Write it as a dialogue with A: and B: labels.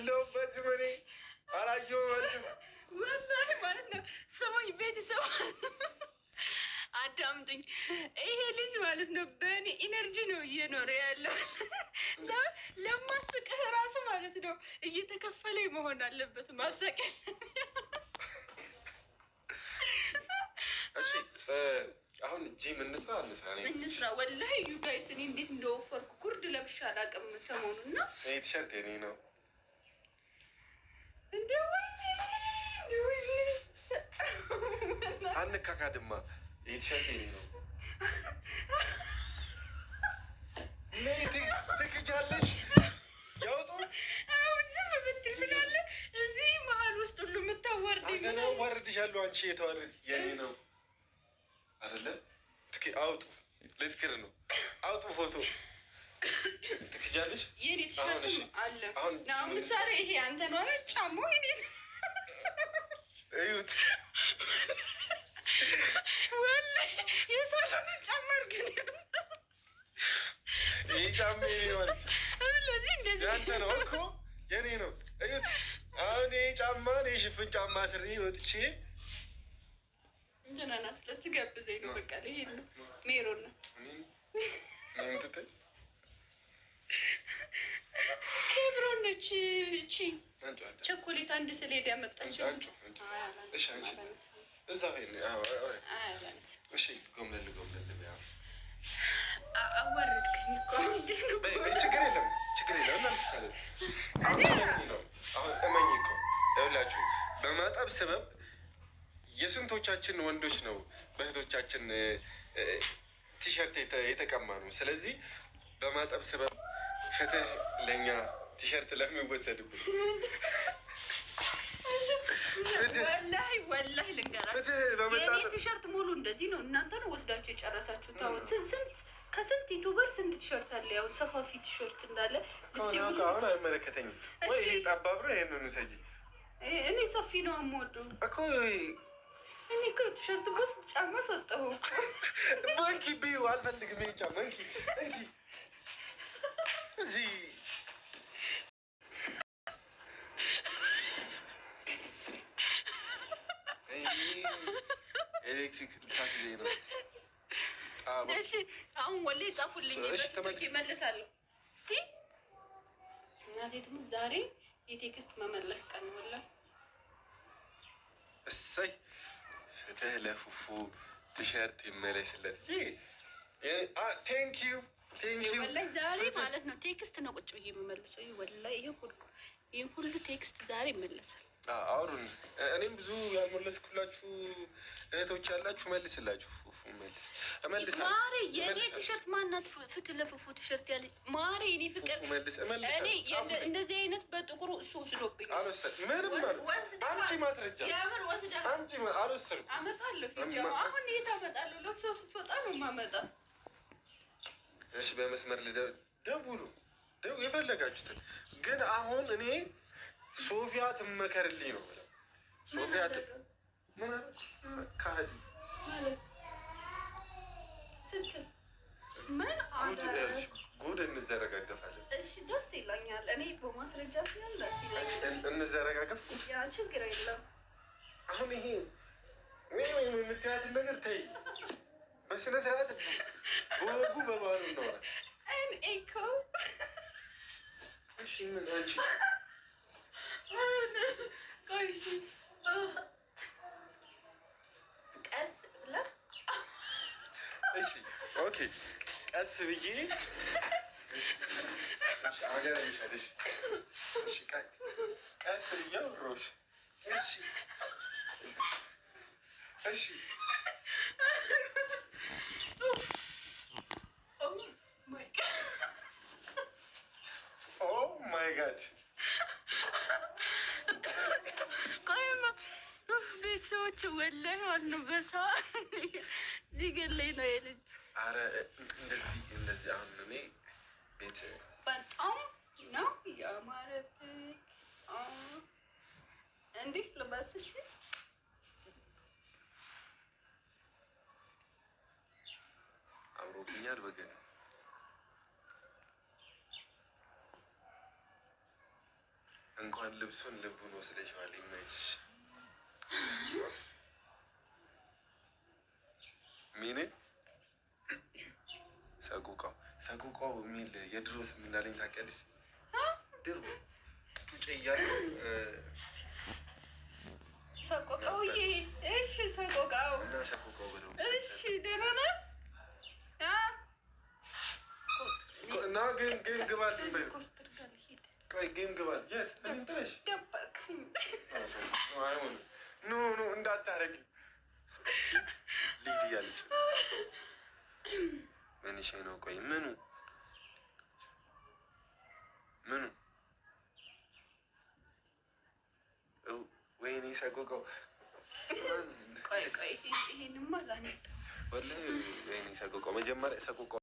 A: የለሁበትም እኔ አላየሁትም።
B: ወላሂ ማለት ነው። ስሙኝ ቤተሰብ አዳምጡኝ። ይሄ ልጅ ማለት ነው በእኔ ኢነርጂ ነው እየኖረ ያለው። ለማስቀህ ራሱ ማለት ነው እየተከፈለኝ መሆን አለበት ማሰቀል።
A: እሺ አሁን ጂም እንስራ
B: ወላሂ ዩ ጋይስ እኔ እንዴት እንደወፈርኩ ጉርድ ለብሻ አላውቅም ሰሞኑን እና
A: ይሄ ቲሸርት የኔ ነው
B: እንዴ
A: አንካካድማ ይሄ ቲሸርት የኔ ነው ትክጃለሽ ያውጡ
B: ዝም ብትል ምን አለ እዚህ መሀል ውስጥ ሁሉ የምታዋርደኝ
A: ገና ዋርድሻለሁ አንቺ የተዋረድ የኔ ነው አይደለ አውጡ ልትክር ነው አውጡ ፎቶ ትክጃለሽ
B: የኔ ቲሸርት አለ አሁን ምሳሌ ይሄ አንተ ነው ጫማው የኔ
A: እዩት
B: ወላሂ የሰራው ጫማ ግን
A: ይሄ ጫማ ማለት
B: ስለዚህ እንደዚህ
A: ያንተ ነው እኮ የኔ ነው እዩት አሁን ይሄ ጫማ ነው የሽፍን ጫማ ስሪ ወጥቼ
B: እንደና ናት ልትጋብዘኝ ነው በቃ ልሄድ ነው ሜሮን ነው
A: ምን ትተሽ
B: ኬብሮን ነች እቺ ቸኮሌት አንድ ስሌድ ያመጣችው
A: እሺ አንቺ እዛ እሺ ጎምለል
B: አዋረድከኝ እኮ
A: ችግር የለም እናልፍሳለን አሁን እመኝ እኮ ይኸውላችሁ በማጠብ ሰበብ የስንቶቻችን ወንዶች ነው በእህቶቻችን ቲሸርት የተቀማ ነው። ስለዚህ በማጠብ ሰበብ ፍትህ ለእኛ ቲሸርት ለሚወሰድብን
B: ወላሂ ልንገራችሁ የኔ ቲሸርት ሙሉ እንደዚህ ነው። እናንተ ነው ወስዳችሁ የጨረሳችሁት። አሁን ከስንት ዩቱበር ስንት ቲሸርት አለ? ያው ሰፋፊ ቲሸርት እንዳለ
A: አሁን አይመለከተኝም ወይ ጠባብ ነው። ይሄንን ውሰጂ።
B: እኔ ሰፊ ነው የምወደው
A: እኮ
B: እኔ እኮ ቲሸርት ቦስ ጫማ ሰጠሁ
A: መንኪ ቢዩ አልፈልግም። ይሄ ጫማ መንኪ እዚህ ኤሌክትሪክ ታስይዘኝ ነው።
B: እሺ አሁን ወላሂ ጻፉልኝ ይመልሳለሁ። እስቲ እናቴ ትሙት ዛሬ የቴክስት መመለስ ቀን ወላሂ
A: እሰይ ፍትህ ለፉፉ ቲሸርት ይመለስለት። ቴንኪዩ
B: ወላሂ ዛሬ ማለት ነው ቴክስት ነው ቁጭ ብዬ የምመልሰው። ወላሂ ይሄ ሁሉ ቴክስት ዛሬ ይመለሳል።
A: አውሩን እኔም ብዙ ያልመለስኩላችሁ እህቶች ያላችሁ መልስላችሁ። ፉፉ መልስ
B: ማሬ የኔ ቲሸርት ማናት? ፍትህ ለፉፉ ቲሸርት ያለ ማሬ እኔ ፍቅር እኔ እንደዚህ አይነት በጥቁሩ እሱ ወስዶብኝ
A: ምንም አምጪ ማስረጃ አምጪ አልወሰድኩም።
B: አመጣለሁ አሁን የት አመጣለሁ? ለብሰው ስትወጣ ነው የማመጣ።
A: እሺ በመስመር ደውሉ የፈለጋችሁትን። ግን አሁን እኔ ሶፊያ ትመከርልኝ ነው ብለው ሶፊያ ምን ካህዲ
B: ስትል ምን
A: ጉድ እንዘረጋገፋለን።
B: እሺ ደስ ይለኛል። እኔ በማስረጃ ሲሆን ደስ ይለኛል።
A: እንዘረጋገፍ
B: ያ ችግር የለም።
A: አሁን ይሄ ወይም የምትያትን ነገር ተይ፣ በስነ ስርዓት በወጉ በባህሉ ነው።
B: እኮ
A: እሺ ምን አንቺ
B: ቀስ ብለህ
A: እሺ ኦኬ ቀስ ብዬ ሀገር ይሻለሽ። እሺ ቀስ ብዬ አወራሁሽ። እሺ እሺ ኦ ማይ ጋድ
B: ቤተሰቦች ወላሂ ዋናው በሳ ሊገለኝ ነው የልጅ።
A: ኧረ እንደዚህ አሁን እኔ ቤት
B: በጣም ነው ያማረብኝ። እንዲህ ልበስሽ
A: አምሮብኛል በገና እንኳን ልብሱን ልቡን ወስደሽዋል። ይመችሽ። ሚን ሰቁቃው የሚል የድሮ ስም እንዳለኝ ታውቂያለሽ? ድሮ ጩጬ እያለ
B: ሰቆቃውዬ። እሺ ሰቆቃው
A: እና ሰቆቃው ብለው
B: እሺ ደህና ነህ?
A: እና ግን ግባልኝ በይው። ቆይ ግን ግባል። የት እንጥለሽ
B: ደበርክኝ።
A: ኖ እንዳታረጊ ሊድ እያለች ምንሽ ነው? ቆይ ምኑ ወይኔ ሰቆቃው
B: ቆይ ይሄንማ ላኔ
A: ወላሂ ወይኔ ሰቆቃው መጀመሪያ ሰቆቃው